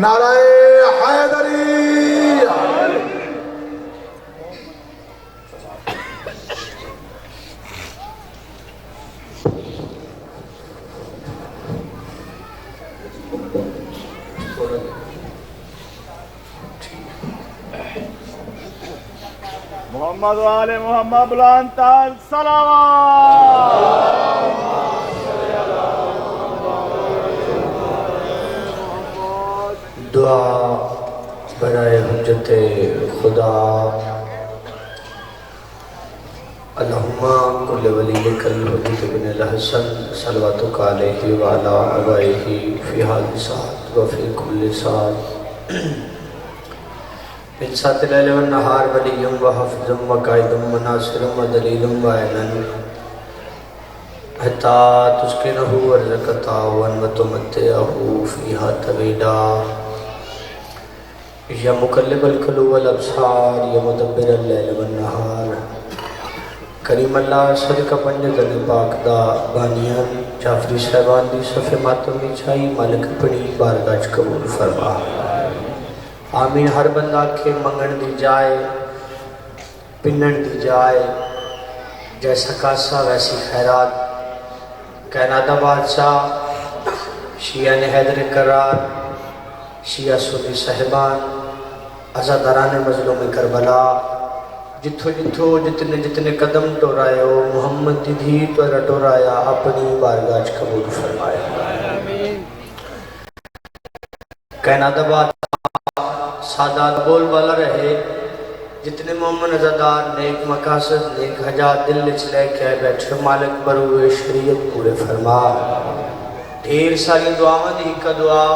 نعرہ حیدری محمد و آل محمد بلند تر صلوات. دعا برائے حجت خدا. اللہم کل ولیک الحجت بن الحسن صلواتک علیہ وعلا آبائہ فی حال ساعت وفی کل ساعت من سات اللیل والنہار ولیم وحفظم وقائدم وناصرم ودلیلم وعینن حتی تسکنہو ورزقتا ونوتمتعہو فیہا طویلا. یا مقلب القلوب والابصار یا مدبر اللیل والنہار. کریم اللہ صدقہ پنجدن پاک دا بانیان جعفری صاحبان دی صفحہ ماتمی چھائی مالک اپنی بارگاہ قبول فرما. آمین. ہر بندہ کے منگن دی جائے پنن دی جائے جیسا کاسا ویسی خیرات. کائنات بادشاہ شیعہ نے حیدر قرار شیعہ سنی صاحبان عزاداران مظلوم کربلا جتھو جتھو جتنے جتنے قدم ٹورائے ہو محمد دی دھی تو ٹورایا اپنی بارگاہ قبول فرمائے. کائنات بادشاہ سادات بول والا رہے. جتنے مومن عزادار نیک مقاصد نیک حجات دل لچ لے کے بیٹھے مالک بروئے شریعت پورے فرما. ڈھیر ساری دعاواں دی کا دعا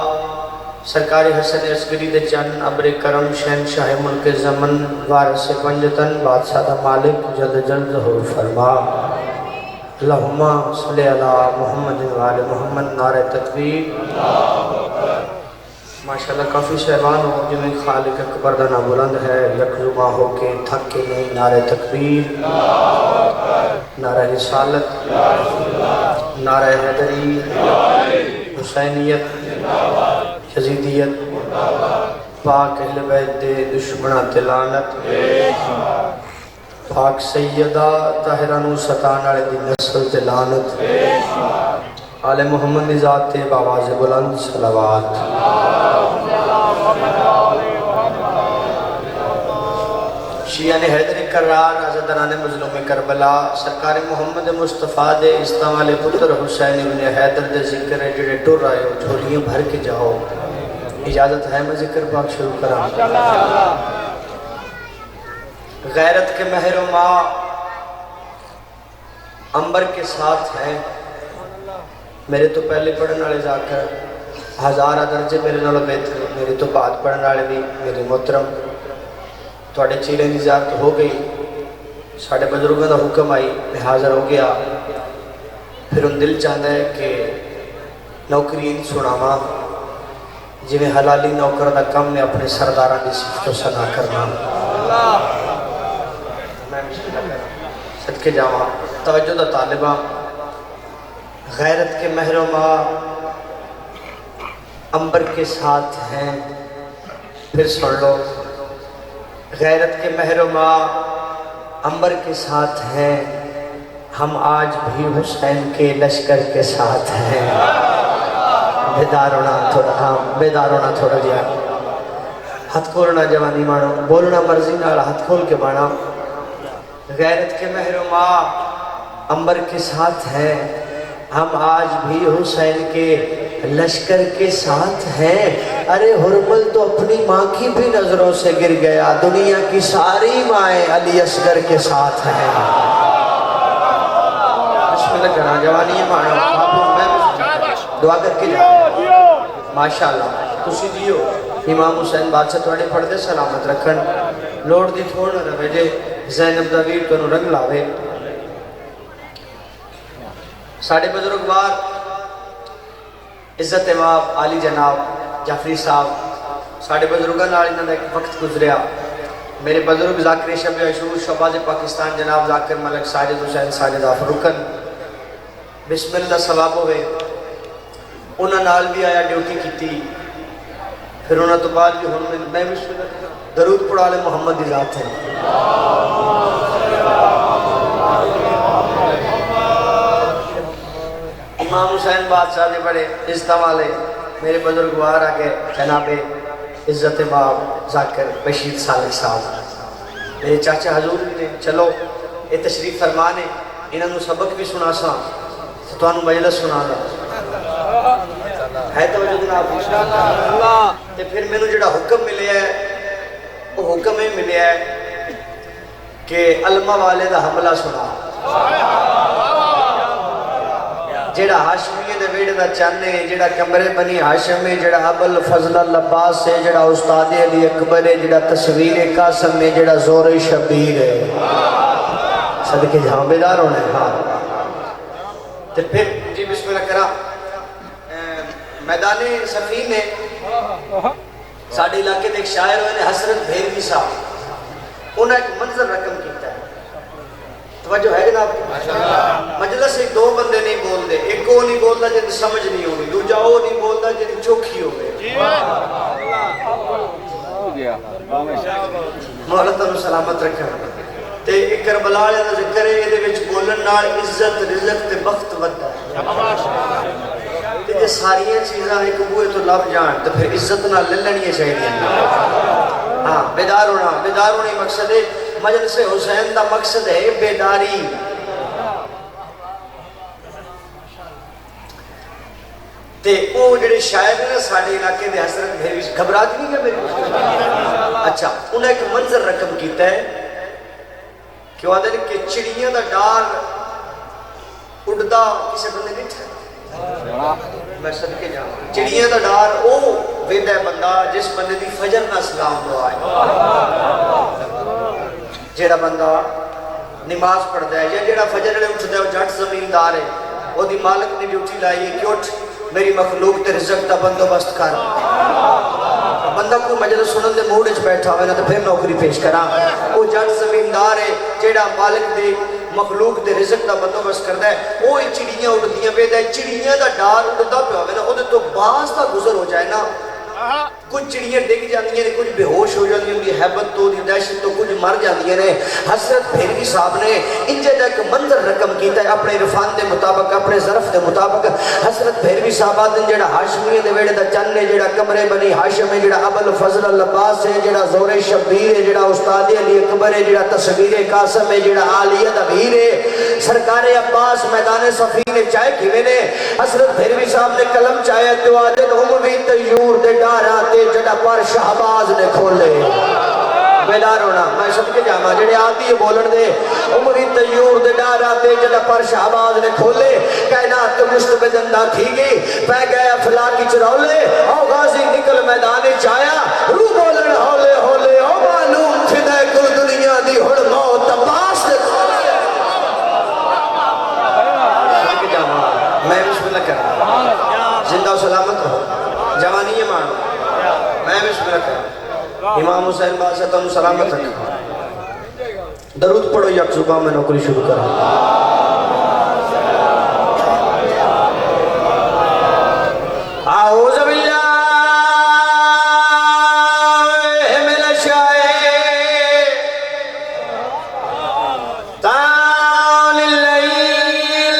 سرکار حسن عسکری دے چن ابر کرم شہنشاہ ملک زمن وارث پنجتن بادشاہ دا مالک جلد جلد ظہور فرما. اللہم صلی علی محمد وآل محمد. نعرہ تکبیر. ماشاءاللہ کافی صاحبان ہو جنہیں خالق اکبر دا نام بلند ہے یکزما ہو کے تھک کے نہیں. نعرہ تکبیر. نعرہ رسالت. نعرہ حیدری. حسینیت. یزیدیت. پاک اہل بیت دے دشمنہ تلانت. پاک سیدہ طاہرانو ستان علی دی نسل تلانت. آل محمد ذات باواز بلند صلوات. شیعہ نے حیدر قرار عزاداران مظلوم کربلا سرکار محمد مصطفیٰ دے استعمال پتر حسین ابن حیدر دے ذکر جڑے ٹور آئے ہو جھولیاں بھر کے جاؤ. اجازت ہے میں ذکر پاک شروع کرا. غیرت کے مہر و ماں امبر کے ساتھ ہیں. میرے تو پہلے پڑھنے والے ذاکر ہزارہ درجے میرے نال بہتر. میرے تو بعد پڑھنے والے بھی میرے محترم تھوڑے چیرے کی زیارت ہو گئی. ساڑھے بزرگوں کا حکم آئی میں حاضر ہو گیا. پھر ان دل چاہتا ہے کہ نوکرین سناما جی میں حلالی نوکر دا کم نے اپنے سرداران کی صفت و ثنا کرنا. صدقے جاواں توجہ دا طالبہ. غیرت کے مہر و ماں امبر کے ساتھ ہیں. پھر سن لو. غیرت کے مہر و ماں امبر کے ساتھ ہیں. ہم آج بھی حسین کے لشکر کے ساتھ ہیں. بیدار ہونا تھوڑا جا. ہاتھ کھولنا جوانی مانو بولنا مرضی نال ہاتھ کھول کے مانا. غیرت کے مہر و ماں امبر کے ساتھ ہیں. ہم آج بھی حسین کے لشکر کے ساتھ ہیں. ارے حرمل تو اپنی ماں کی بھی نظروں سے گر گیا. دنیا کی ساری مائیں علی اصغر کے ساتھ ہیں. بسم اللہ کرنا جوانی مانو دعا کر کے جائے. ماشاءاللہ تسی جیو. امام حسین بادشاہ تھوڑے پڑھ دے سلامت رکھن. لوڑ دی تھوڑ نہ رہے جے زینب دا ویر تو رنگ لاوے. ساڑھے بزرگ بار عزت امام علی جناب جعفری صاحب ساڑھے بزرگاں نال انہاں دا ایک وقت گزریا. میرے بزرگ ذاکر شب عاشور شہباز پاکستان جناب ذاکر ملک ساجد حسین ساجد رکن بسم اللہ ثواب ہوئے. انہاں نال بھی آیا ڈیوٹی کیتی. پھر انہوں تو بعد بھی ہوں میں بھی درود پڑھا لے محمد دی ذات ہے. امام حسین بادشاہ نے بڑے عزت والے میرے بزرگوار آگے جناب عزت باب ذاکر بشیر صالح صاحب میرے چاچا حضور نے چلو یہ تشریف فرمانے انہوں سبق بھی سنا سا تو انہوں مجلس سنا دا ہے توجہ جناب. تے پھر میں نے جڑا حکم ملے ہے وہ حکم ہی ملے ہے کہ علمہ والے دا حملہ سنا. جڑا ہاشمی دے ویڑے دا چانے جڑا کمرے بنی ہاشم ہے جڑا ابل فضل العباس ہے جڑا استاد علی اکبر ہے جڑا تصویر قاسم ہے جڑا زور شبیر ہے صدقے جہاں بیدار ہونے. ہاں تے پھر جی بسم اللہ کرا میدان سفین نے ساڑھے علاقے دے ایک شاعر ہوئے نے حسرت بھیروی صاحب انہوں نے ایک منظر رقم کیتا ہے. توجہ ہے جناب مجلس ایک دو بندے نہیں بول دے ایک وہ نہیں بولتا جن سمجھ نہیں ہوگی دوجا وہ نہیں بولتا جن چوکھی ہو گئے. مولا تنو سلامت رکھا تے ایک کربلا لے دا ذکر ہے یہ وچ بولن نال عزت رزق تے بخت ودتا ہے. تے یہ ساری چیزاں ایک بوئے تو لب جان تو پھر عزت نہ للنی چاہیے. ہاں بیدار ہونا مقصد ہے. مجلس حسین دا مقصد ہے بیداری. تے وہ جڑے شاعر نے ساڑھے علاقے دے حسرت بھیروی گھبرات نہیں ہے میری. اچھا انہیں ایک منظر رقم کیتا ہے کہ وہ آدھے کہ چڑیاں دا ڈار اڑدا کسے بندے نہیں تھا. میں صدقے جاؤں چڑیاں دا ڈار او ویدہ بندہ جس بندے دی فجر نہ سلام دعا ہے. جیڑا بندہ نماز پڑھتا ہے یا جیڑا فجر نے اٹھتا ہے وہ جھٹ زمیندار ہے وہ دی مالک نے ڈیوٹی لائی ہے کہ اٹھ میری مخلوق تے رزق دا بندوبست کر. بندہ کو مجلس سنن دے موڈ وچ بیٹھا ہوئے نا تو پھر نوکری پیش کراں. وہ جھٹ زمیندار ہے جیڑا مالک دے مخلوق دے رزق دا بندوبست کردا ہے. وہ چڑیاں اڑدیاں پہ دے چڑیاں دا ڈار اڑدا پہ ہوئے نا وہ تو باز دا گزر ہو جائے نا. کچھ چڑیاں ڈگ جاندی ہیں کچھ بے ہوش ہو جاندی ہیں حیبت تو دہشت تو کچھ مر جاندی ہیں. حضرت بھیروی صاحب نے انجے دا ایک منظر رقم کیتا ہے اپنے عرفان دے مطابق اپنے ظرف دے مطابق. حضرت بھیروی صاحب آدھن جڑا ہاشمی دے ویڑے دا چن ہے جڑا کمرے بنی ہاشم ہے جڑا ابل فضل العباس ہے جڑا زور شبیر ہے جڑا استاد علی اکبر ہے جڑا تصویر قاسم ہے جڑا عالیہ دبیر ہے سرکار عباس میدان صفین نے چائے کیوے نے. حضرت بھیروی صاحب نے قلم چاہے تو آدھن عموی تیور دے ڈاراتے جڑا پر شہباز نے کھولے. بیدار ہونا میں سب کے جامعہ جڑے آتی ہے بولن دے عمری تیور دے ڈاراتے جڑا پر شہباز نے کھولے. کائنات تو مشتبہ دندہ تھی گئی پہ گئے افلاکی چرولے او غازی نکل میدان چایا رو بولن ہولے ہولے او معلوم تھے کل دنیا دی ہڑ موت عباس دے کھولے. سب کے جامعہ میں بسم اللہ کرتا زندہ و سلامت رہو جوانی یہ مانو میں بسم اللہ کرتا. امام حسین بادشاہ تم سلامت رکھا. درود پڑھو یک زبان میں نوکری شروع کرا. اعوذ باللہ من الشیطان الرجیم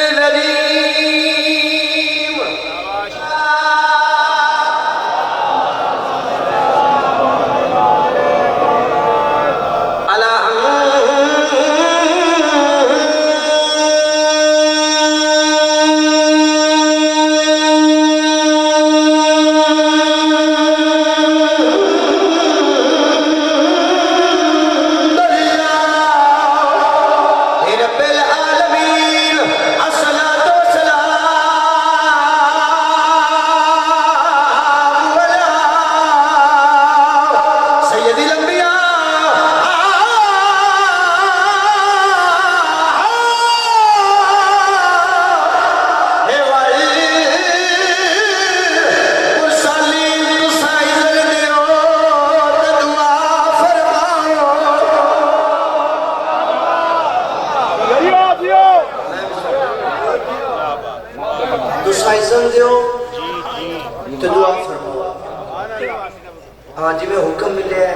ہاں جی میں حکم ملے ہے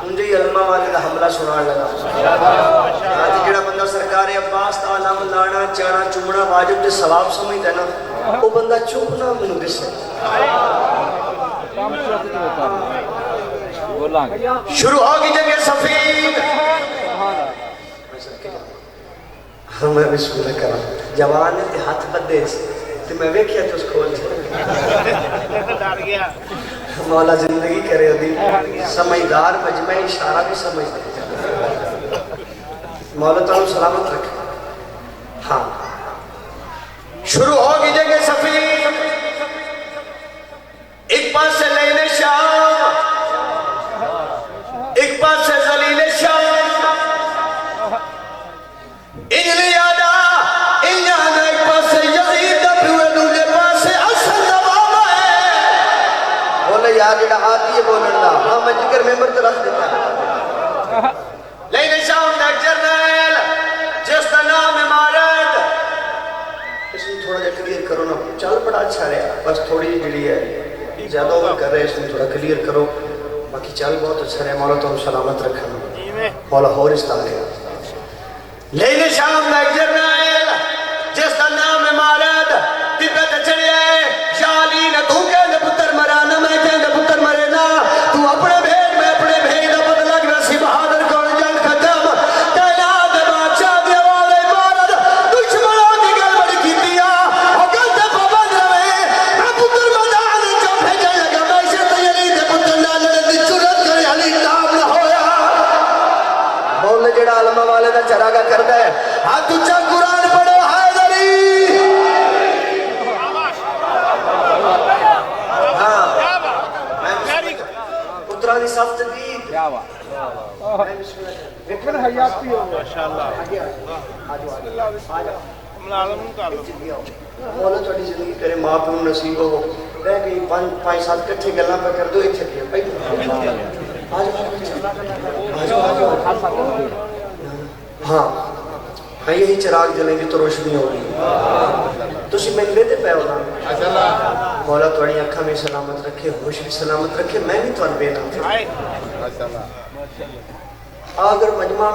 انجھے ہی علماء والے دا حملہ سنان لگا ہاں جی جڑا بندہ سرکار عباس دا علم لانا چانا چومنا واجب تے ثواب سمجھتا ہے نا وہ بندہ چومنا منو دس ہے شروع ہوگی جنگ صفین میں بسم اللہ کرا جوان نے تے ہاتھ بدے تے میں ویکھیا تو اس کھول چھے مولا زندگی کرے دی سمجھدار مجمع اشارہ بھی سمجھتے مولا تعالیٰ سلامت رکھے ہاں شروع ہوگی جنگ صفین ایک پاس سے لین شام ایک پاس سے ذلیل شام انجلی آدھا انجانا ایک پاس سے یزید دبیوے دوجہ پاس سے اصل نوابہ ہے بولے یار جڑا آتی ہے بولنڈا ہاں میں جگر ممبر تو رکھ دیتا ہے لین شام دا جرنیل جس دا نام امارت اس میں تھوڑا جا کلیر کرو نا چل بڑا اچھا رہا بس تھوڑی جڑی ہے زیادہ اوور کر رہے اس میں تھوڑا کلیر کرو باقی چل بہت اچھا رہا مولا تو سلامت رکھا مولا ہور اس طرح ہے لین شام دا جرنیل جس دا نام امارت تبت چڑھے شالی نہ تو کہنے پتر مرانا میں کہنے پتر مرنا تو اپنے بھیڑ میں اپنے بھیڑ دا بدلگ رسی بہادر کون جنگ ختم تعینات بادشاہ دی آواز امارت دشمنوں کی گلبڑ کی دیا اور گلتے پابند رہے میں پتر مدان جو بھیجا لگا میں اسے تیلی دے پتر ڈالنے دی چرت کرے علی نام نہ ہویا بولنے جڑا علماء والے دا چراغا کر دے ہاتھ اچھا قرآن پڑھو حیدری ہاں اترانی صفت دید لیکن حیات بھی ہو ماشاءاللہ ملالم کر لو مولا توڑی زندگی کرے ماں پہ نصیب ہو رہ گئی پانچ ساتھ کٹھے گلنا پہ کر دو اتھے کیا ہاں ہاں یہی چراغ جلیں گے تو روشنی ہوگی تو سی میں لیتے پہ ہونا مولا توڑی اکھا میں سلامت رکھے ہوش بھی سلامت رکھے میں نہیں توڑ بینا اگر مجمع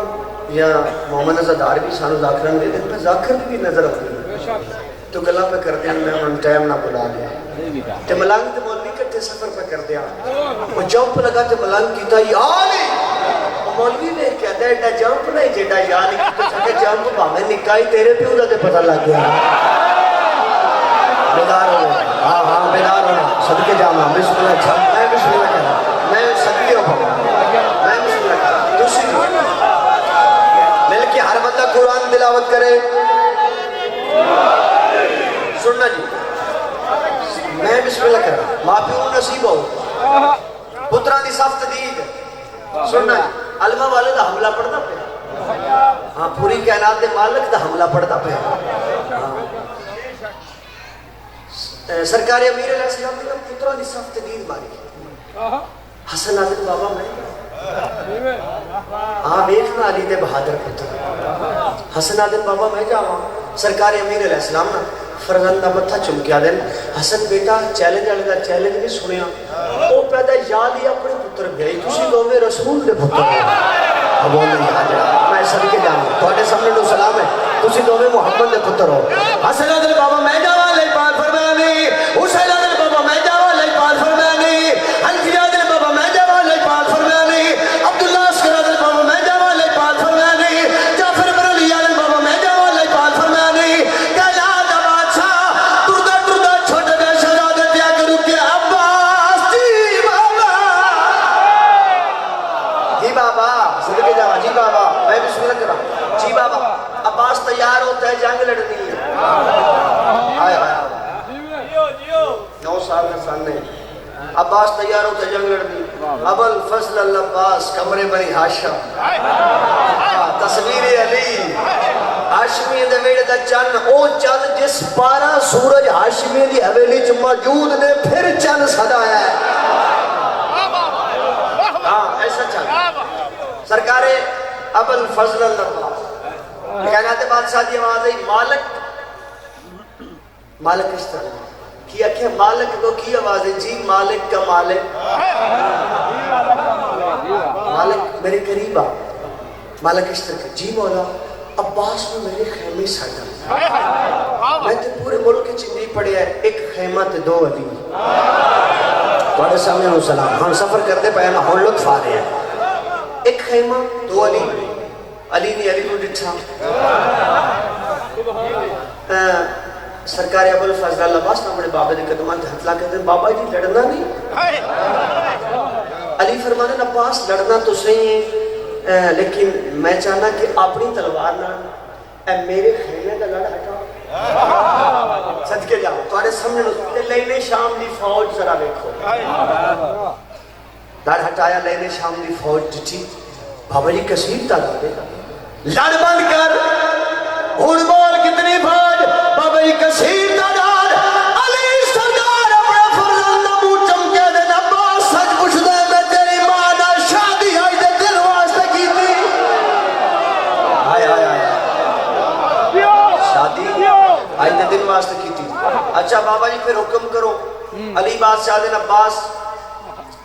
یا محمد نظردار بھی سانو ذاکران دے دیں میں ذاکر بھی نظر اپنی تو گلہ پہ کر دیا میں ان ٹائم نہ بلا لیا تے ملانگ تے مولوی کٹھے سفر پہ کر دیا وہ جمپ لگا تے ملانگ کیتا یا آلی مولوی نے کہتا ہے ایڈا جمپ نہیں جیڈا یا آلی کی تو سکے جمپ باہمیں نکائی تیرے پیوں دا تے پتہ لگ گیا بیدار ہو گئے ہاں ہاں بیدار ہونا صدقے جامعہ بسم اللہ چھا میں بسم اللہ کہنا میں صدقے ہوں میں بسم اللہ کہنا دوسری ملکی ہر بندہ قرآن تلاوت کرے سننا جی میں بسم اللہ کر رہا ماں پیوں نصیب ہو پترانی صفت دید سننا جی علماء والے دا حملہ پڑھتا پہ ہاں پوری کائنات دے مالک دا حملہ پڑھتا پہ سرکار امیر علیہ السلام نے پترانی صفت دید ماری حسن عادل بابا میں ہاں بیٹھنا علی دے بہادر پتر حسن عادل بابا میں جاؤں سرکار امیر علیہ السلام نے فرزندہ متھا چمکیا دیں حسن بیٹا چیلنج آلے دا چیلنج بھی سنیا وہ پیدا یاد ہی اپنے پتر بھائی تُسی دووے رسول دے پتر اب وہ نہیں آجا میں صدقے جاؤں توڑے سامنے نو سلام ہے تُسی دووے محمد دے پتر ہو حسن عادل بابا میں جاؤں لئی پار فرمانی حسین عادل بابا میں جاؤں لئی پار فرمانی حنفی عادل بابا میں جاؤں لئی پار فرمانی عبداللہ اسکر عادل بابا میں جاؤں لئی پار فرمانی جعفر برلی عادل بابا میں جاؤں لئی پار فرمانی جی بابا عباس تیار ہوتا ہے جنگ لڑنی ہے آیا آیا 9 سال میں سامنے عباس تیار ہوتا ہے جنگ لڑنی ابو الفضل العباس کمرے بنی ہاشم تصویر علی ہاشمی دے ویڑے دا چن او چن جس پارا سورج ہاشمی دی حویلی چ موجود نے پھر چن سدایا ہے ہاں ایسا چن سرکار ابو الفضل العباس کہنات بادشاہ دی آواز ہے مالک اس طرح کیا کہ مالک کو کی آواز ہے جی مالک کا مالک میرے قریب آ مالک اس طرح جی مولا عباس میں میرے خیمے ساڑھا میں تے پورے ملک کے چندی پڑے ہیں ایک خیمہ تے دو علی توڑے سامنے ہوں سلام ہم سفر کرتے پہے میں ہون لطف آ رہے ہیں ایک خیمہ دو علی علی نے علی کو ڈٹھا سرکار ابو الفضل عباس نے اپنے بابا دے قدمان تے ہتھ لا کہتے ہیں بابا جی لڑنا نہیں علی فرمانے عباس لڑنا تو صحیح ہے لیکن میں چاہنا کہ اپنی تلوار نہ اے میرے خیمے کا لڑ ہٹا صدقے جاؤ تمہارے سامنے لینے شام دی فوج ذرا دیکھو لڑ ہٹایا لینے شام دی فوج ڈٹھی بابا جی کثیر تعداد ہے لڑ بند کر ہن بول کتنی فوج بابا جی کثیر تعداد علی سردار اپنے فرزند دا منہ چمکے دے عباس سچ پوچھ دے میں تیری ماں نال شادی آئی دے دل واسطے کیتی ہائے ہائے ہائے شادی آئی دے دل واسطے کیتی اچھا بابا جی پھر حکم کرو علی بادشاہ دے عباس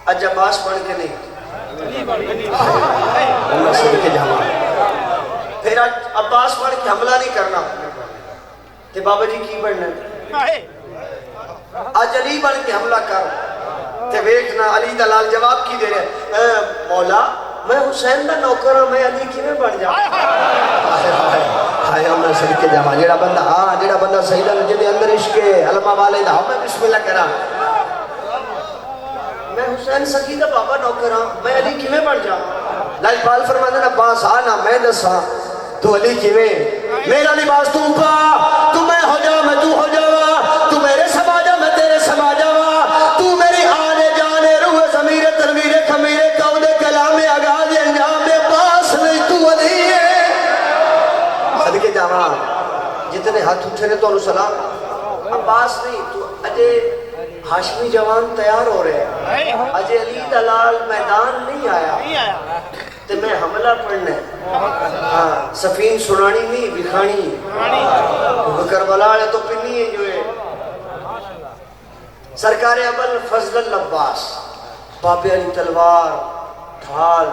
اج عباس بن کے نہیں اللہ صدقے جانا پھر عباس بن کے حملہ نہیں کرنا کہ بابا جی کی بڑھنا ہے آج علی بن کے حملہ کر تے ویکھنا علی دلال جواب کی دے رہے مولا میں حسین دا نوکر ہوں میں علی کی میں بڑھ جاؤں ہائے ہمیں صدقے جاما جیڑا بندہ سیدہ جدے اندر عشق علمہ والے دا میں بسم اللہ کرا میں حسین سکی دا بابا نوکر ہوں میں علی کی میں بڑھ جاؤں لائی پال فرمانے عباس آنا میں دسا تو علی کی میں میرا لباس تو پا تو میں ہو جا میں تو ہو جاوا تو میرے سما جا میں تیرے سما جاوا تو میری آنے جانے روح ضمیر تنویر خمیر قود کلام آغاز انجام عباس نہیں تو علی ہے صدقے جاوا جتنے ہاتھ اٹھے نے تو انہوں سلام عباس نہیں تو اجے ہاشمی جوان تیار ہو رہے ہیں اجے علی دلال میدان نہیں آیا تے میں حملہ پڑھنا ہے سفین سنانی نہیں بکھانی کربلا ہے تو پنی ہے جو ہے سرکار ابو الفضل عباس بابے علی تلوار ڈھال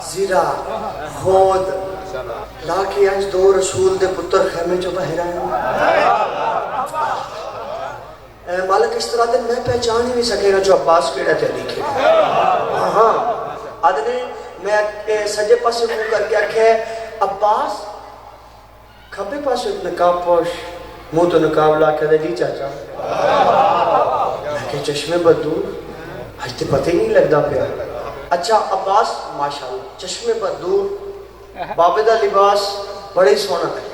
زیرہ خود لا کے آج دو رسول دے پتر خیمے جو بہر آئے مالک اس طرح دن میں پہچان ہی نہیں سکے گا جو عباس کیڑا تھے لکھے ہاں آدھنے میں سجے پاسے کو کر کے آکھے عباس کھبے پاسے نقاب پوش منہ تو نقاب لا کے دے جی چاچا میں کہ چشمے بدور آج تے پتہ ہی نہیں لگدا پیا اچھا عباس ماشاءاللہ چشمے بدور بابے دا لباس بڑے سونا ہے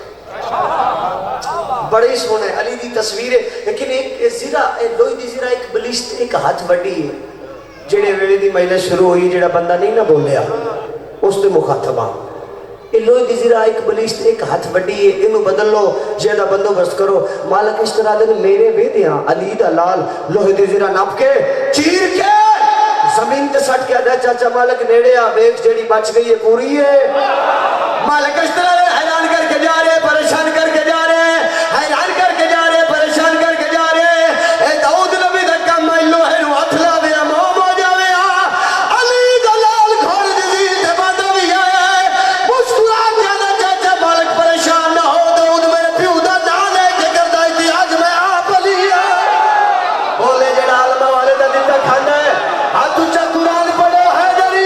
بڑے سونے علی دی تصویر ہے لیکن ایک زیرہ لوئی دی زیرہ ایک بلشت ایک ہاتھ بڑی ہے جڑے ویلے دی مہینے شروع ہوئی جڑا بندہ نہیں نہ بولیا اس دے مخاطبہ یہ لوئی دی زیرہ ایک بلشت ایک ہاتھ بڑی ہے انہوں بدل لو جیدہ بندو بست کرو مالک اس طرح دن میرے بیدیاں علی دا لال لوہی دی زیرہ ناپ کے چیر کے زمین تے سٹ کے دے چاچا مالک نیڑے آ بیک جڑی بچ گئی ہے پوری ہے مالک اس طرح دن حیران کر کے جا رہے پریشان کر کے جا رہے حیران کر کے جا رہے پریشان کر کے جا رہے اے داؤد نبی دا کم ہے لوہے نو ہتھ لا ویا موم ہو جاوے علی دلال گھوڑ دی تے بندہ بھی آئے مسکرا کے دا چاچا مالک پریشان نہ ہو داؤد میرے پیو دا نام لے کے کردا ہے آج میں آپ علی بولے جڑا علماء والے دا دل دا کھانا ہے ہاتھ اونچا قرآن پڑھو حیدری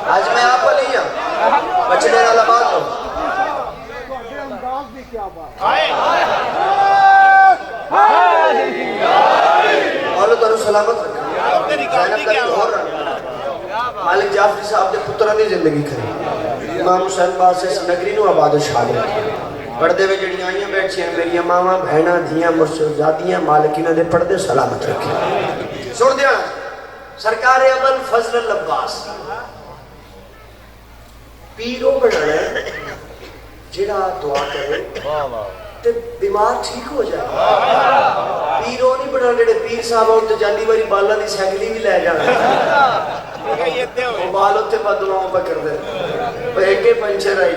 آج میں آپ علی ہوں بچنے والا بات ہوں اور تو سلامت مالک جعفری صاحب نے پترانی زندگی کری امام حسین بادشاہ نگری نو آباد شاد پردے میں جڑی آئیاں بیٹھیاں میری ماما بہنا دھیاں مرشدادیاں مالکینہ دے پردے سلامت رکھے سن دیا سرکار ابو الفضل عباس پیرو بنانا ہے جڑا دعا کرے تے بیمار ٹھیک ہو جائے پیرو نہیں بنانا جڑے پیر صاحب ہوتے جاندی باری بالا دی سیکلی بھی لے جانا وہ بال ہوتے بعد دعاؤں پہ کر دے وہ ایک پنچر آئی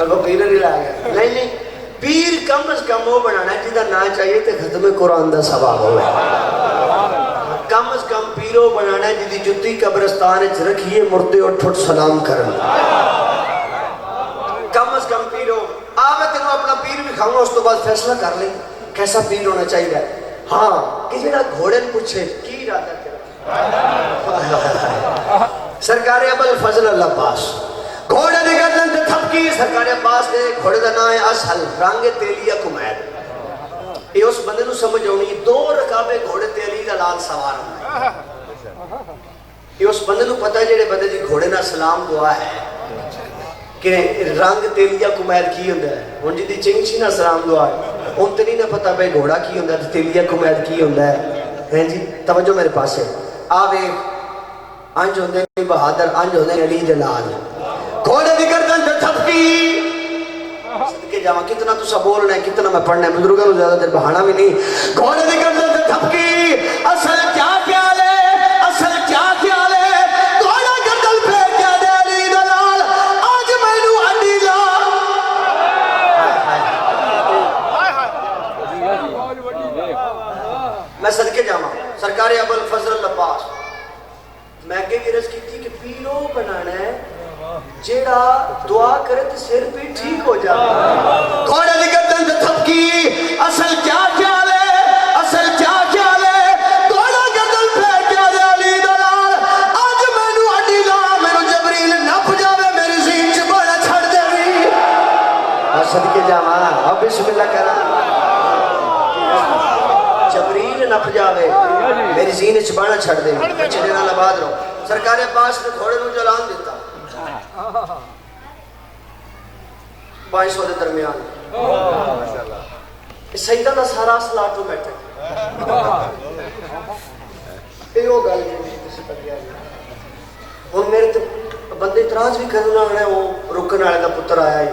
وہ پیر نہیں لائے گا نہیں پیر کم از کم وہ بنانا ہے جہاں نہ چاہیے تو ختم قرآن دا ثواب ہوئے. کم از کم پیرو بنانا ہے جدی جتی قبرستان رکھیے مردے اٹھ اٹھ سلام کرن. کم از کم پیرو میں تینوں اپنا پیر بھی کھاؤں گا, اس تو بعد فیصلہ کر لیں کیسا پیر ہونا چاہیے. ہاں کہ جڑا گھوڑے پوچھے کی ارادہ تیرا. سرکار ابو الفضل العباس گھوڑے دی گردن تے تھپکی. سرکار عباس دے گھوڑے دا نام ہے اسہل رنگ تیلیا کمید. یہ اس بندے نو سمجھ آنی 2 رکابے گھوڑے تے علی دا لال سوار ہونا. یہ اس بندے نو پتہ ہے جڑے بندے دی گھوڑے نہ سلام دعا ہے کہ رنگ تیلیا کمید کی ہوندا ہے. ہن جدی چنگ سی نہ سلام دعا ہے ہن تے نہیں نہ پتہ بھئی گھوڑا کی ہوندا ہے تیلیا کمید کی ہوندا ہے. ہیں جی توجہ میرے پاس ہے. آ ویکھ انج ہوندے بہادر, انج ہوندے علی دے لال. گھوڑے دی گردن تے تھپکی. صدقے جاواں کتنا تسا بولنا ہے کتنا میں پڑھنا ہے, بزرگاں نوں زیادہ دیر بہانا بھی نہیں. گھوڑے دی گردن تے تھپکی. اصل کیا خیال ہے, اصل کیا خیال ہے, گھوڑا گردن پہ کیا دے علی دا لال, آج مینوں اڈی لا. میں صدقے جاواں سرکار ابو الفضل العباس میں کہ عرض کی کہ پیرو بنانا ہے جیڑا دعا کرے تو سر پہ ٹھیک ہو جائے. گھوڑے دی گردن تے تھپکی. اصل کیا خیال ہے, اصل کیا خیال ہے, گھوڑا گردن پہ کیا دے علی دا لال, اج مینوں اڈی لا, مینوں جبریل نپ جاوے میری زین چ بالا چھڑ دے. صدقے جاواں اب بسم اللہ کرا. جبریل نپ جاوے میری زین چ بالا چھڑ دے. چلے نال آباد رہو. سرکار عباس نے گھوڑے نوں جلان دیتا 500 دے درمیان. سیدہ دا سارا اصل آٹومیٹک. یہ وہ گل جی ہوں میرے بندے اعتراض بھی کرنا ہے. وہ رکن والے کا پتر آیا ہی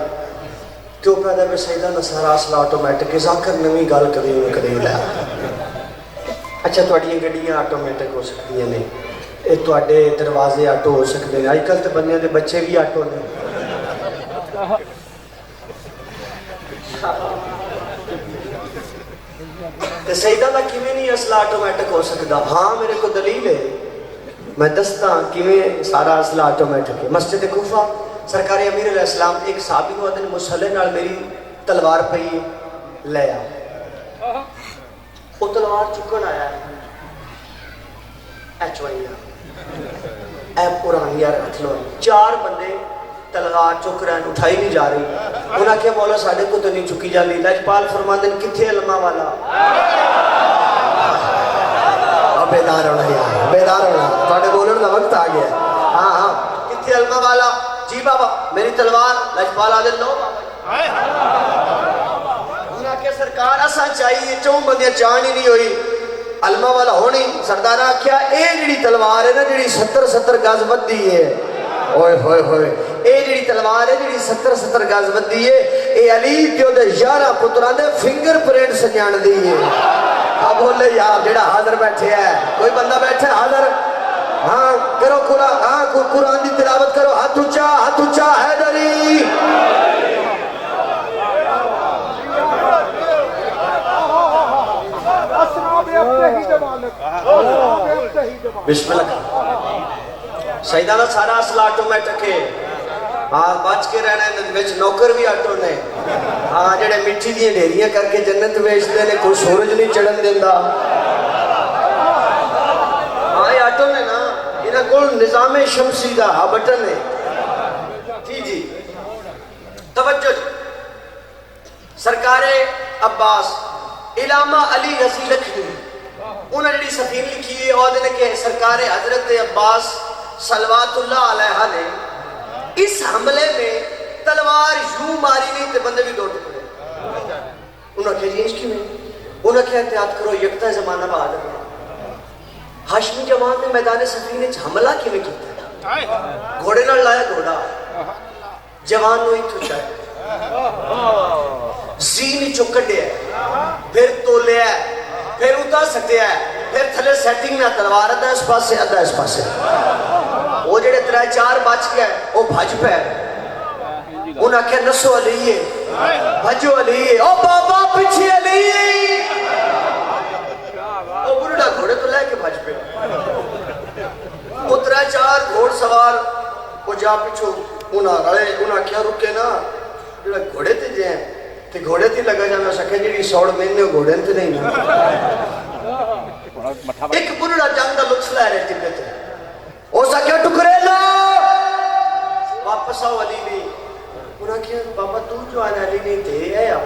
کیوں پیدا میں سیدہ دا سارا اصل آٹومیٹک. ذاکر نویں گل کبھی انہیں کبھی لیا. اچھا تھوڑی گڈیاں آٹومیٹک ہو سکتی ہیں, یہ تھوڑے دروازے آٹو ہو سکتے ہیں. اج کل تو بندیاں دے بچے بھی آٹو نے. سیدہ دا کیویں نہیں اصلہ آٹومیٹک ہو سکتا. ہاں میرے کو دلیل ہے, میں دستا کیویں سارا اصلہ آٹومیٹک ہے. مسجد کوفہ سرکار امیر علیہ السلام ایک صحابی کو آدھے مسلح نال میری تلوار پئی لے آ. وہ تلوار چکن آیا ہے اے پرانی یار ہتھ لو. 4 بندے تلوار چک رہے ہیں, اٹھائی نہیں جا رہی. انہاں کیا مولا ساڈے کو تو نہیں چکی جاندی. لجپال فرماندے نے کتھے علماء والا. بیدار ہونا یار, بیدار ہونا, تھوڑے بولن دا وقت آ گیا. ہاں ہاں کتھے علماء والا. جی بابا میری تلوار. لجپال آدھے لو بابا. انہاں کیا سرکار اساں چاہیے 4 بندیاں چان ہی نہیں ہوئی علماء والا ہونی. سردار آکھیا اے جڑی تلوار ہے نا جڑی 70 گز ودی ہے, اوئے ہوئے ہوئے, اے جڑی تلوار ہے جڑی 70 گز ودی ہے, اے علی تے دے 11 پتراں دے فنگر پرنٹ سجان دی ہے. اب بولے یار جڑا حاضر بیٹھے ہے, کوئی بندہ بیٹھے حاضر. ہاں کرو قرآن, ہاں قرآن دی تلاوت کرو. ہاتھ اونچا حیدری. بسم اللہ. سیدہ دا سارا اصل آٹومیٹک ہے. ہاں بچ کے رہنا ہے. وچ نوکر بھی آٹو نے. ہاں جڑے مٹی دی ڈھیریاں کر کے جنت ویچتے نے, کوئی سورج نہیں چڑھن دیندا. ہاں یہ آٹو نے نا, انہاں کول نظام شمسی دا بٹن ہے. جی جی توجہ. سرکار عباس علامہ علی رضی لکھنوی انہوں نے جڑی سفیر لکھی ہے اور نے کہ سرکار حضرت عباس صلوات اللہ علیہ نے اس حملے میں تلوار یوں ماری نہیں تے بندے بھی 2 ٹکڑے. انہوں نے کہا جی اس کی میں, انہوں نے کہا احتیاط کرو یکتا زمانہ بہادر ہے. ہاشمی جوان نے میدان صفین وچ حملہ کیویں کیتا ہے. گھوڑے نال لایا گھوڑا, جوان نو ایتھوں چاہے زین چو کڈیا, پھر تولیا, پھر اتار سکتے ہیں, پھر تھلے سیٹنگ نہ تلوار ادھا اس پاس سے ادھا اس پاس سے. وہ جڑے 3-4 بچ گئے وہ بھج پہ. انہاں کہ نسو علیہ بھجو علیہ. او بابا جا پچھو انہاں کیا رکے نا جڑا گھوڑے تے جائیں تے گھوڑے تے لگا جانا سکے جڑی سوڑ میں گھوڑے تے نہیں نا ایک بڑا جنگ دا لطف لے رہے ٹبے تے او سکے ٹکرے لو واپس آؤ علی نہیں انہاں کیا بابا تو جو آنا علی نہیں تے ہے آپ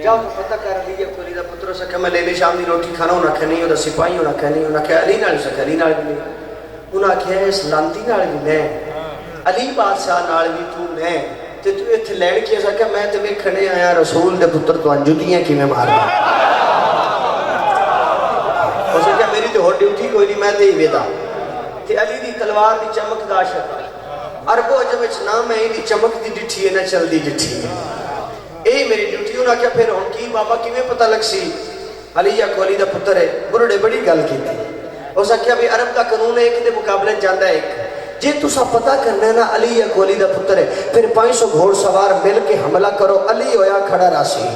جاؤ پتہ کر لیے کوئی دا پتر سکے میں لیلی شام دی روٹی کھانا انہاں کہ نہیں انہاں سپاہی انہاں کہ نہیں انہاں کہ علی نال سکے علی نال بھی نہیں انہاں کہ اس لانتی نال بھی نہیں علی بادشاہ نال بھی تو نہیں تے تو ایتھے لین کی سکے میں تے ویکھنے آیا رسول دے پتر تو انجدیاں کیویں ماردا او سکے میری تے ہور ڈیوٹی کوئی نہیں میں تے ہی ویدا تے علی دی تلوار دی چمک دا عاشق عربو عجم وچ نہ میں دی چمک دی ڈٹھی ہے نہ چل دی ڈٹھی ہے اے میری ڈیوٹی انہاں کیا پھر ہن کی بابا کیویں پتہ لگ سی علی یا کولی دا پتر ہے بڑے بڑی گل کیتی او سکے بھی عرب دا قانون ہے ایک دے مقابلے جاندا ہے ایک جے تسا پتہ کرنا ہے نا علی یا کولی دا پتر ہے پھر 500 گھوڑ سوار مل کے حملہ کرو علی ہویا کھڑا راسی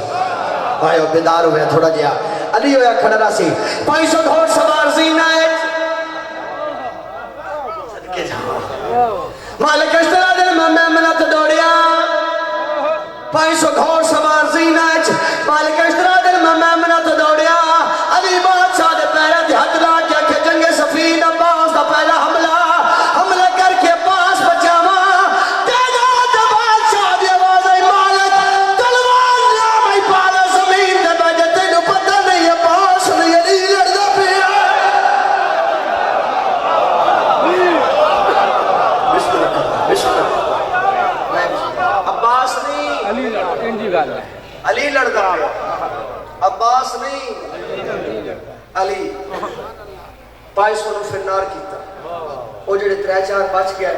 آئیو بیدار ہویا تھوڑا جیا علی ہویا کھڑا راسی 500 گھوڑ سوار زینہ ہے صدقے جاؤ مالک اشترا دل میں منت دوڑیا 500 گھوڑ سوار زینہ ہے مالک اشترا دل میں منت دوڑیا علی بادشاہ دے پیرہ دی حد لا کیا کہ جنگ سفین عباس دا پہلا حملہ کر کے پاس بچاوا تیجا دا بادشاہ دی آواز آئی مالک تلوار نام آئی پالا زمین دے بجے تینو پتہ نہیں عباس نہیں علی لڑدا پیا بسم اللہ عباس نہیں علی لڑدا پیا عباس نہیں علی 500 نو پھر نار کیتا وہ جڑے 3-4 بچ گیا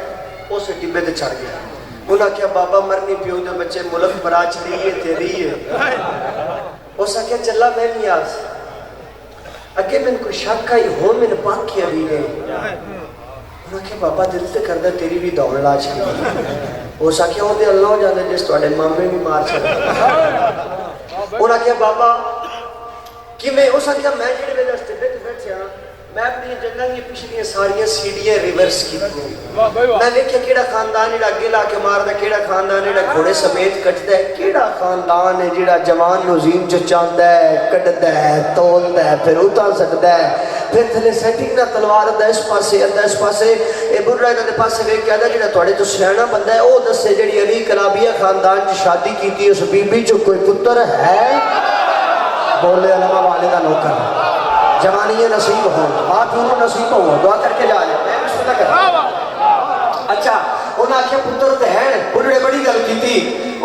اسے ٹبے تے چڑھ گیا انہاں کیا بابا مرنی پیو دے بچے ملک برا چلی ہے تیری ہے اسا کیا چلا میں بھی آس اگے میں کو شک آئی ہوں میں نے پاک کیا بھی نہیں انہاں کیا بابا دل تے کردہ تیری بھی دوڑ لا چلی اسا کیا ہوں دے اللہ جانے جس توڑے مامے بھی مار چلا انہاں کیا بابا کہ میں اسا کیا میں جڑے میں دستے بیٹھے ہاں میں اپنی جنگاں کی پچھلی ساریاں سیڑھیاں ریورس کی میں دیکھیا کیڑا خاندان ایڈا اگے لا کے مار دا کیڑا خاندان ایڈا گھوڑے سمیت کٹدا ہے کیڑا خاندان ہے جڑا جوان نو زین چ چاندا ہے کٹدا ہے تولدا ہے پھر اتار سکدا ہے پھر تھلے سیٹنگ نہ تلوار دا اس پاسے اے بڑھا انہاں دے پاسے ویکھ کے آندا جڑا تواڈے تو سیاںا بندہ ہے او دسے جڑی علی کلابیہ خاندان چ شادی کیتی اس بی بی چ کوئی پتر ہے بولے علماء والدہ نوکر جوانی نصیب ہوں باپ انہوں نصیب ہوں دعا کر کے جا لیں میں بسم اللہ کرتا اچھا انہاں کیا پتر تے ہیں بڑے بڑی گل کی تھی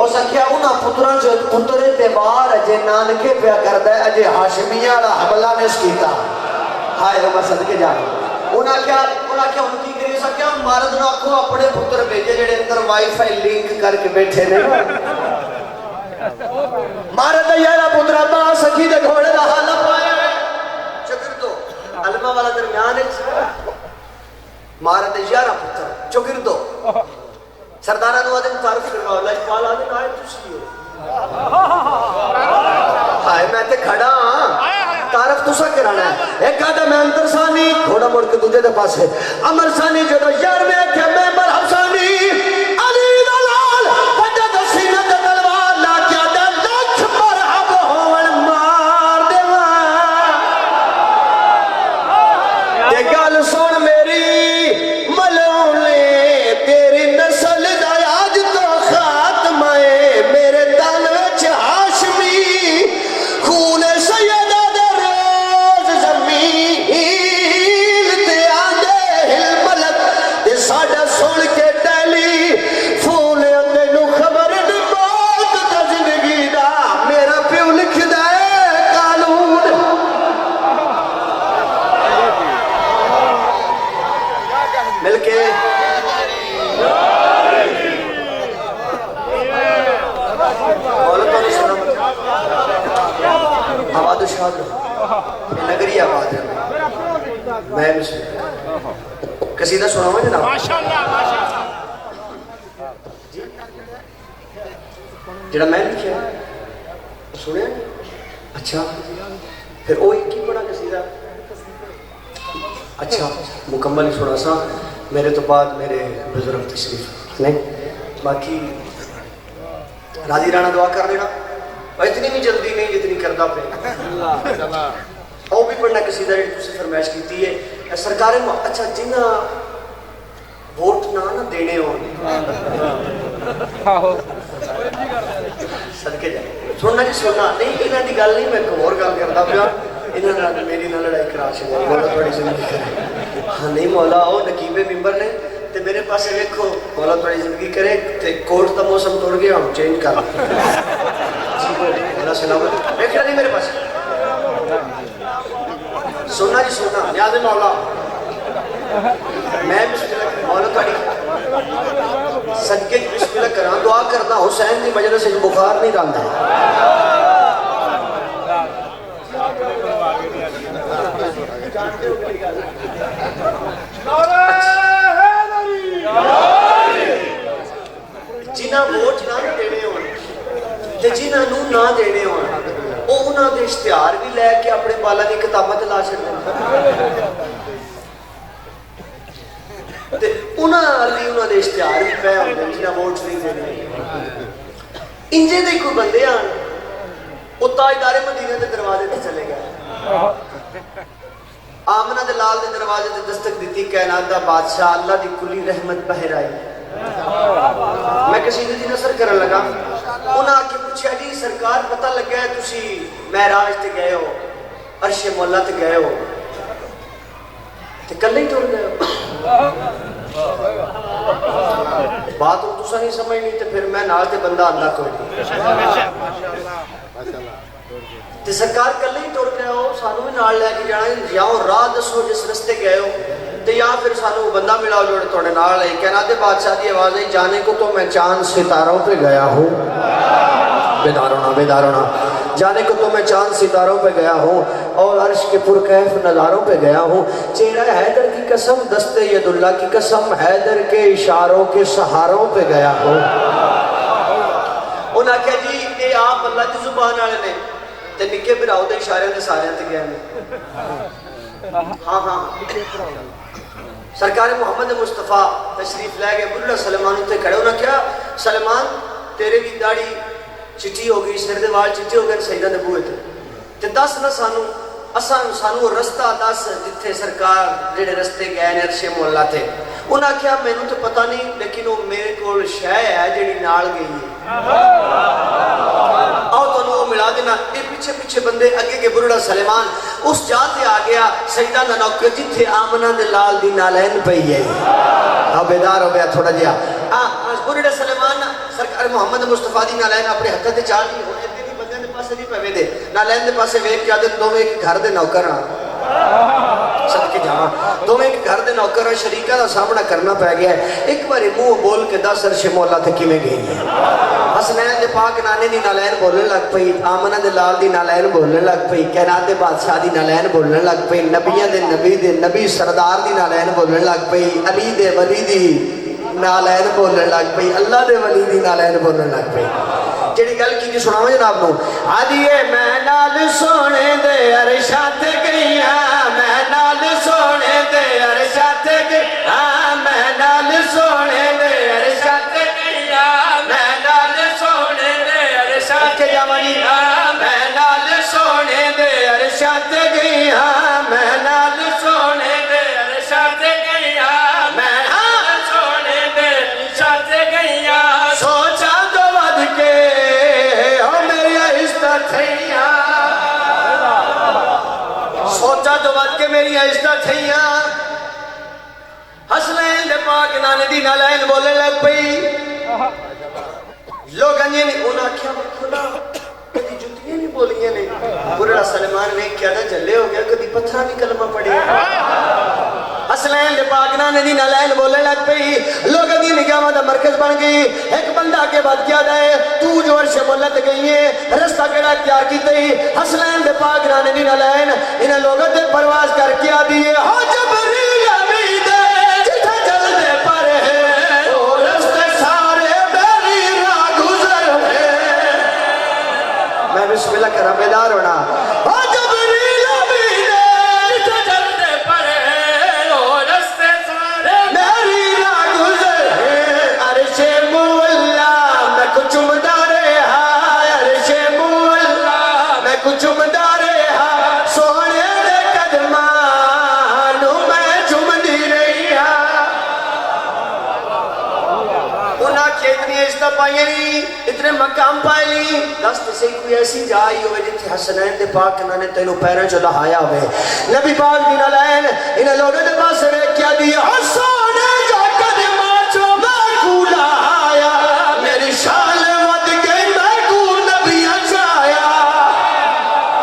اس کیا انہاں پتران جو پترے تے بار اجے نانکے پیا کردہ ہے اجے ہاشمیہ والا حملہ نے اس کیتا ہائے وہ صدقے جا انہاں کیا ان کی کری سا کیا مارد نہ کو اپنے پتر بھیجے جڑے اندر وائی فائی لنک کر کے بیٹھے نہیں مارد یارا پترہ با سکی دے گھوڑے دا حالہ پایا ہے چکر دو علمہ والا درمیان ہے مارد یارا پتر چکر دو سردارہ نو آدم تعرف کرنا اللہ اقبال آدم آئے تسی ہو ہائے میں تے کھڑا ہاں تعرف تسا کرانا ہے ایک آدھا میں انتر ثانی گھوڑا مڑ کے دوجہ دے پاس ہے امر ثانی جو یار میں کیا میں مرحب ثانی علی دلال وجد سینہ تلوار لا کیا دا لکھ مرحب ہون مار دیوان تے گل سن میری ملونے تیری نسل دا آج تو خاتمہ میرے دل وچ ہاشمی خون سیدہ دے روز زمین تے آندے ہل ملک تے ساڑا سن کے ٹیلی فون اندے نو خبر دی موت دا زندگی دا میرا پیو لکھ دے قانون مل کے آباد و شاد رہو یہ نگری آباد ہے میں قصیدہ سنا ہوا جناب جڑا میں لکھیا سنے اچھا پھر وہ ایک ہی بڑا قصیدہ اچھا مکمل ہی سنا سا میرے تو بعد میرے بزرگ تشریف نہیں باقی راضی رانا دعا کر دینا اور اتنی بھی جلدی نہیں جتنی کردا پہ وہ بھی پڑھنا قصیدہ جی تسی فرمائش کیتی ہے سرکار اچھا جنہ ووٹ نہ دینے ہو صدقے جائے سننا جی سننا نہیں انہاں دی گل نہیں میں ایک اور گل کردا پیا انہاں نال میری نہ لڑائی کرا چھڑی مولا تھوڑی زندگی کرے ہاں نہیں مولا او نقیب ممبر نے تے میرے پاس دیکھو مولا تھوڑی زندگی کرے تے کوٹ دا موسم ٹر گیا ہم چینج کر جی مولا سلامت دیکھنا نہیں میرے پاس سننا جی سننا یاد مولا میں بسم اللہ مولا تھوڑی صدقے بسم اللہ کراں دعا کرنا حسین دی مجلس وچ بخار نہیں رہندا جنہ ووٹ نہ دینے ہون تے جنہ نو نہ دینے ہون او انہاں دے اشتہار بھی لے کے اپنے بالا دی کتاباں تے لا چھڈن تے انہاں علی انہاں دے اشتہار بھی پے ہوندے جنہ ووٹ نہیں دینے انجے دے کوئی بندے آن او تاجدار مدینے دے دروازے تے چلے گئے آمنہ دے لال دے دروازے تے دستک دیتی کائنات دا بادشاہ اللہ دی کلی رحمت بہر آئی میں کسی دی نظر کرن لگا انہاں آ کے پوچھا جی سرکار پتہ لگا ہے تسی معراج تے گئے ہو عرش مولا تے گئے ہو تے کلے ہی ٹر گئے ہو بات ہوں تسا نہیں سمجھنی تے پھر میں نال تے بندہ آندا کوئی نہیں تے سرکار کلے ہی ٹر گئے ہو سانو بھی نال لے کے جانا یا راہ دسو جس رستے گئے ہو تے یا پھر سانو بندہ ملا جو تھوڑے نال ہے کہنا تے بادشاہ دی آواز ہے جانے کو تو میں چاند ستاروں پہ گیا ہوں بیدار ہونا جانے کو تو میں چاند ستاروں پہ گیا ہوں اور عرش کے پرکیف نظاروں پہ گیا ہوں چہرہ حیدر کی قسم دستے ید اللہ کی قسم حیدر کے اشاروں کے سہاروں پہ گیا ہوں انہاں کہا جی کہ آپ اللہ کی زبان آلے نے تے نکے براؤ دے اشارے دے سارے تے گیا نے ہاں سرکار محمد مصطفیٰ تشریف لے گئے بلّہ سلمان تے کھڑے انہاں کیا سلمان تیرے بھی داڑھی چٹی ہو گئی سر دے وال چٹی ہو گئے سیدہ نبوے تے دس نہ سانو رستہ دس جتھے سرکار جڑے رستے گئے نے عرش مولا تے انہاں کیا میں نے تو پتہ نہیں لیکن وہ میرے کول شے ہے جڑی نال گئی ہے آؤ تو وہ ملا دینا یہ پیچھے پیچھے بندے اگے کے بلڑا سلیمان اس جاتے آ گیا سیدہ دا نوکر جتھے آمنہ دے لال دی نالین پئی ہے اب بیدار ہو گیا تھوڑا جیا بلڑا سلیمان سرکار محمد مصطفیٰ دی نالین اپنے حقہ دے چاہ دی ہو ایتے دی بندے دے پاسے دی پہوے دے نالین دے پاسے ویک کیا دے دو میں ایک گھر دے نوکر صدقے جاواں دو میں ایک گھر دے نوکر اور شریکہ دا سامنا کرنا پہ گیا ہے ایک باری منہ بول کے دس عرش مولا تے کی میں گئی ہے حسنین دے پاک نانے دی نالین بولنے لگ پئی آمنہ دے لال دی نالین بولنے لگ پئی کائنات دے بادشاہ دی نالین بولنے لگ پئی نبیاں دے نبی سردار دی نالین بولنے لگ پئی علی دے ولی دی نالین بولنے لگ پئی اللہ دے ولی دی نالین بولنے لگ پئی جڑی گل کی سناواں جناب نو آدیے میں نال سونے دے عرشات گئیاں میں نال سونے دے عرشات گئیاں میں نال سونے دے عرشات گئیاں میں نال سونے دے عرشات گئیاں میں نال سونے دے عرشات گئیاں میں نال سونے دے عرشات گئیاں میں نال سونے دے عرشات گئیاں سوچا تو ود کے سوچا تو بات کے میری عزت تھیاں حسنین دے پاک نانے دی نالین بولنے لگ پئی لوگ انجھے نہیں انہاں کیا کھلا کدی جتیاں نہیں بولیاں نہیں بلڑا سلمان نے کیا نہ جلے ہو گیا کدی پتھرہ نہیں کلمہ پڑے حسنین دے پاک نانے دی نالین بولنے لگ پئی لوگ دی نگاہ دا مرکز بن گئی ایک بندہ کے بعد کیا دائے تو جو عرش ملت گئی ہے رستہ کیڑا اختیار کی تی حسنین دے پاک نانے دی نالین انہیں لوگوں دے پرواز کر کیا دیئے ہو جبریل امید جتھا جل دے پر ہے او رستے سارے میری راہ گزر ہے میں بسم اللہ کرا بیدار ہونا ہو جبریل امید جتھا جل دے پر ہے او رستے سارے میری واسطے سے کوئی ایسی جائی ہوئے جتھے حسنین دے پاک انہوں نے تینوں پیریں جو لہایا ہوئے نبی پاک دینا لین انہیں لوگوں دے پاس سے کیا دیا حسن جا قدمہ چو میں کولا آیا میری شال ود گئی میں کو نبی اچھایا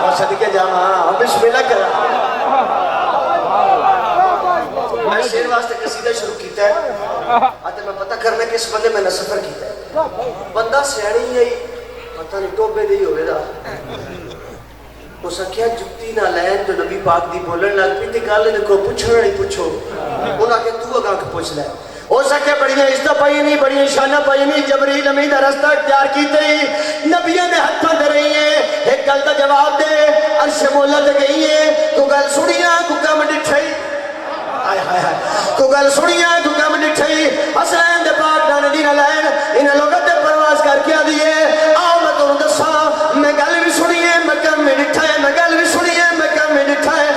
اور صدقے جانا بسم اللہ کرا میں شیر واسطے قصیدہ شروع کیتا ہے آتے میں پتہ کرنے کہ اس بندے میں نے سفر کیتا ہے بندہ سیاڑی ہے پتہ نہیں ٹوبے دی ہوئے دا اس کیا جتی نہ لین جو نبی پاک دی بولن لگ پی تے گل نے کو پوچھنا نہیں پوچھو انہاں کہ تو اگاں کے پوچھ لے ہو سکے بڑی عزت پائی نہیں بڑی شانہ پائی نہیں جبریل امین دا رستہ اختیار کیتے ہی نبیوں نے ہتھاں دے رہی ہیں ایک گل دا جواب دے عرش مولا تے گئی ہے تو گل سنیا کو کم ڈٹھئی تو گل سنیا تو کم ڈٹھئی حسین دے پاک دان دی نہ لین انہاں لوگوں تے پرواز کر کے دیے آؤ میں تانوں دساں میں گل بھی سنی ہے میں کم ڈٹھا ہے میں گل بھی سنی ہے میں کم ڈٹھا ہے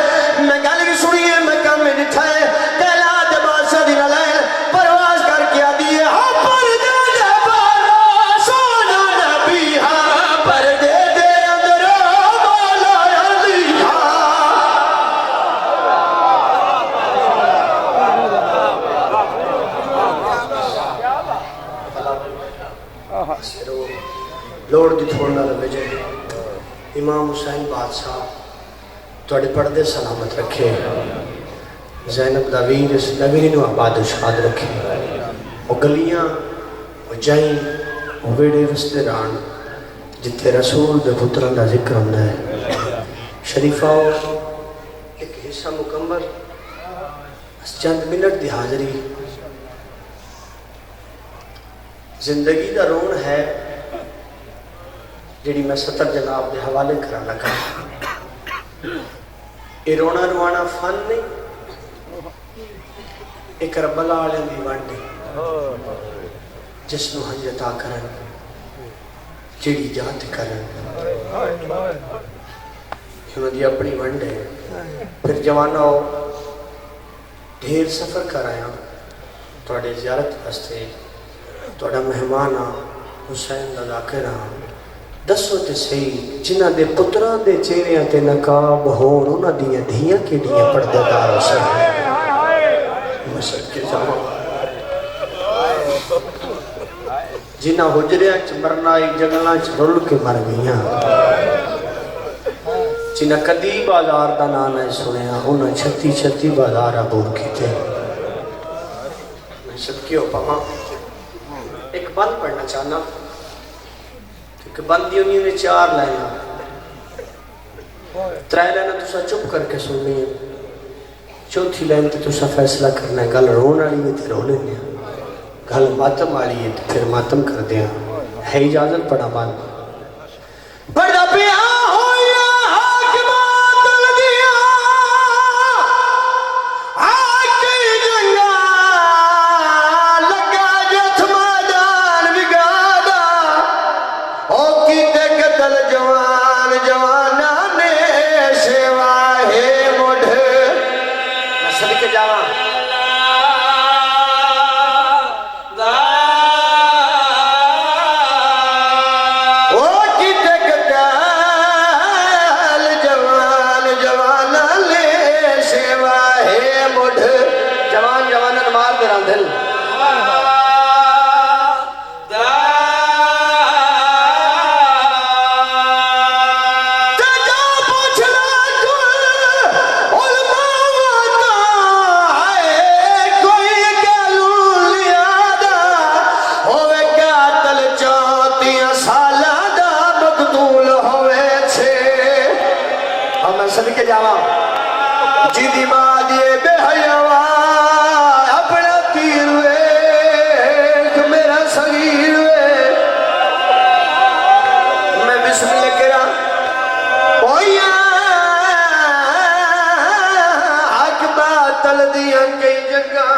میں گل بھی سنی ہے میں کم ڈٹھا ہے کہلا دے بادشاہ دی نہ لین پرواز کر کے دیے ہاں پر دے دے بارا سونا نبی ہاں پر دے دے اندر مولا علی ہاں لوڑ دی تھوڑنا لگے جائے امام حسین بادشاہ توڑے پردے سلامت رکھے زینب داویر اس نبی نو آباد و شاد رکھے وہ گلیاں وہ جائیں وہ ویڑے رستے ران جتے رسول دے پتران دا ذکر ہوندہ ہے شریفہ ایک حصہ مکمل چند منٹ دی حاضری زندگی دا رون ہے جڑی میں سطر جناب دے حوالے کرا لگا یہ رونا روانا فن نہیں ایک ربلا آلے دی وانڈی جس نو حجتا کرن جڑی جات کرن انہوں دی اپنی وانڈے پھر جوانا ہو ڈھیر سفر کر آیا توڑے زیارت ہستے توڑا مہمان حسین دا ذاکر دسو تے صحیح جنہ دے پتران دے چہریاں تے نقاب ہون انہاں دیاں دھیاں کیڑیاں پردے دار حسین مشرق کے جاواں جنہ حجریاں چ مرنائی جنگلاں چ رل کے مر گئیاں جنہ کدی بازار دا نام ہے سنیا انہاں چھتی چھتی بازار عبور کیتے میں صدقے ہو پاواں ایک بند پڑھنا چاہنا کہ بندی انہی میں 4 لائنہ 3 لائنہ تو سا چپ کر کے سننی ہے چوتھی لائن تو سا فیصلہ کرنا ہے گل رون آلی ہے تے رو لینے گل ماتم آلی ہے پھر ماتم کر دیا ہے اجازت پڑھا بند بڑا پیا ہویا حاکمات لدیا آکی جنگا لگا جت مادان بگادا او کی قتل جوان جوانا نے سوا ہے مڈھ میں صدقے جاواں دل صدقے جاواں جی دی ماں دیے بے حیاواں اپنا تیر ویکھ میرا صغیر ویکھ میں بسم اللہ کرا اویا حق باطل دیاں کئی جگہ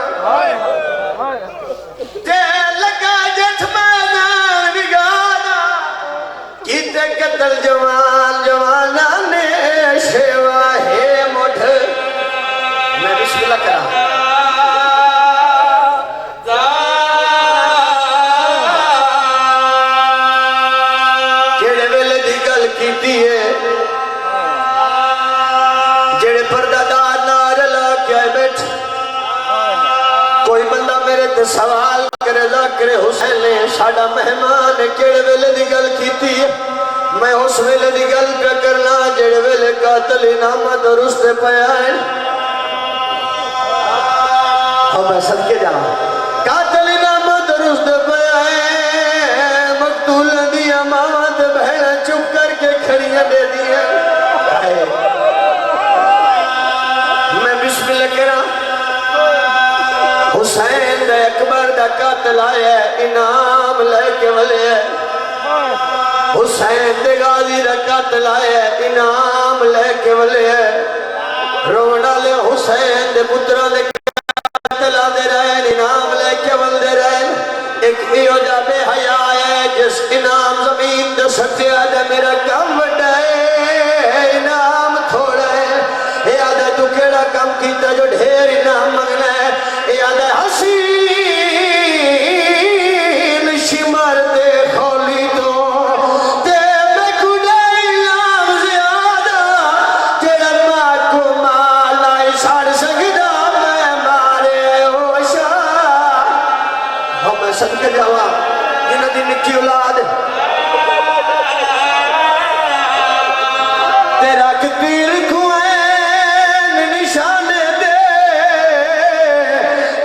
تے لگا جت میدان بگانا کیتے قتل جوان جوانا نے شیوا ہے مٹھ میں بسم اللہ کرا کیڑے ویلے تے سوال کرے ذاکر حسین نے ساڈا مہمان کیڑے ویلے دی گل کیتی ہے میں اس ویلے دی گل پہ کرنا جڑے ویلے قاتل انعام درست پیا ہے میں صدقے جا قاتل انعام درست پیا ہے مقتول دی امامت بہن چپ کر کے کھڑیاں دے دی ہے میں بسم اللہ کہنا حسین دا اکبر دا قاتل آیا ہے انعام لے کے ولے ہے حسین دے غازی دا قاتل آیا ہے انعام لے کے ولے ہے رونا لے حسین دے پترہ دے قاتل آدھے رہے انعام لے کے ولے رہے ایک ایو جا بے حیاء ہے جس انعام زمین دے سکتے آدھے میرا کام بڑھا ہے انعام تھوڑا ہے اے آدھے تو کیڑا کام کیتا جو ڈھیر انعام مگنا ہے اے آدھے حسین شمار دے خولی تو تے میں کڑے انعام زیادہ تیرا ماں کو مالا ساڑ سکتا میں مارے ہوشا ہم صدقے جاوا جنہ دی نکی اولاد تیرا کتیر کوئین نشان دے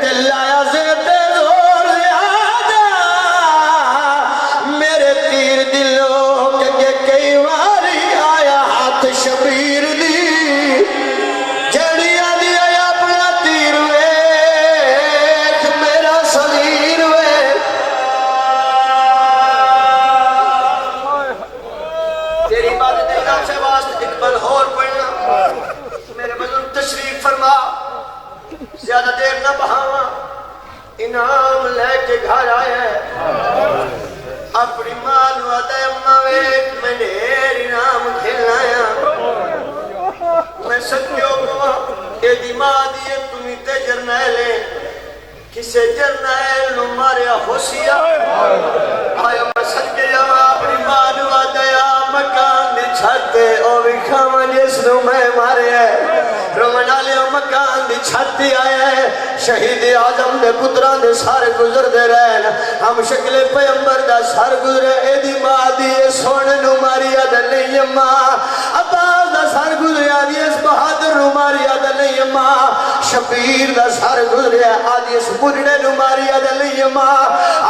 تلایا زیتے زور زیادہ میرے تیر دلوں کہ کئی واری آیا ہاتھ شبیر دی جڑیا دی آیا اپنا تیر ویکھ میرا صغیر ویکھ تیری بات دیکھا سے واسط اقبال اور پڑھنا میرے بزرگ تشریف فرما زیادہ دیر نہ بہاواں انعام لے کے گھر آیا ہے اپنی ماں نو آدھے اماں ویک میں ڈھیر انعام کھلایا میں سکیوں کو اے دی ماں دیئے تمہیں تے جرنیلے کسے جرنیل نو ماریا خوشیا آیا میں سکے جاؤں اپنی ماں نو آدھے مکان دی چھتے او بھی کھاما جس نو میں مارے ہے رومنا لے مکان دی چھتی آیا ہے شہید آدم دے پتران دے سارے گزر دے رہن ہم شکل پیمبر دا سار گزرے اے دی ماں دی سونے نو ماریا دا نہیں ماں عباس دا سار گزرے آدھی اس بہادر نو ماریا دا نہیں ماں شبیر دا سار گزرے آدھی اس مرنے نو ماریا دا نہیں ماں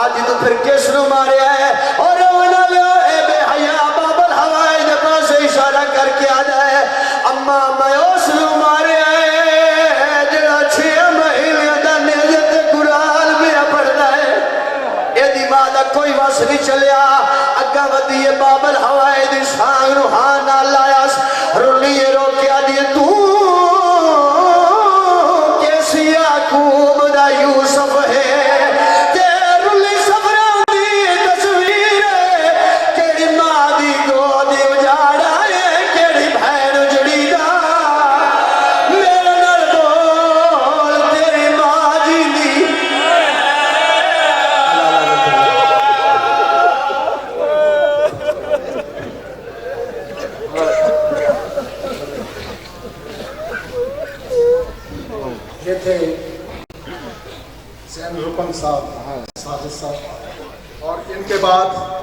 آدھی تو پھر کس نو ماریا ہے اور رومنا لے اے بے حیاء بابل ہوائے دبا سے اشارہ کر کے آ جائے اماں میں اس نو مارے آئے جڑا 6 مہینے دا نیزت قرآن میرا پڑھنا ہے اے دی ماں دا کوئی واس نہیں چلیا اگا ودی بابل ہوائے دی شان روحانہ لایاس رونی رو کیا دی تو کیسی یعقوب دا یوسف ہے صاحب ساجد صاحب اور ان کے بعد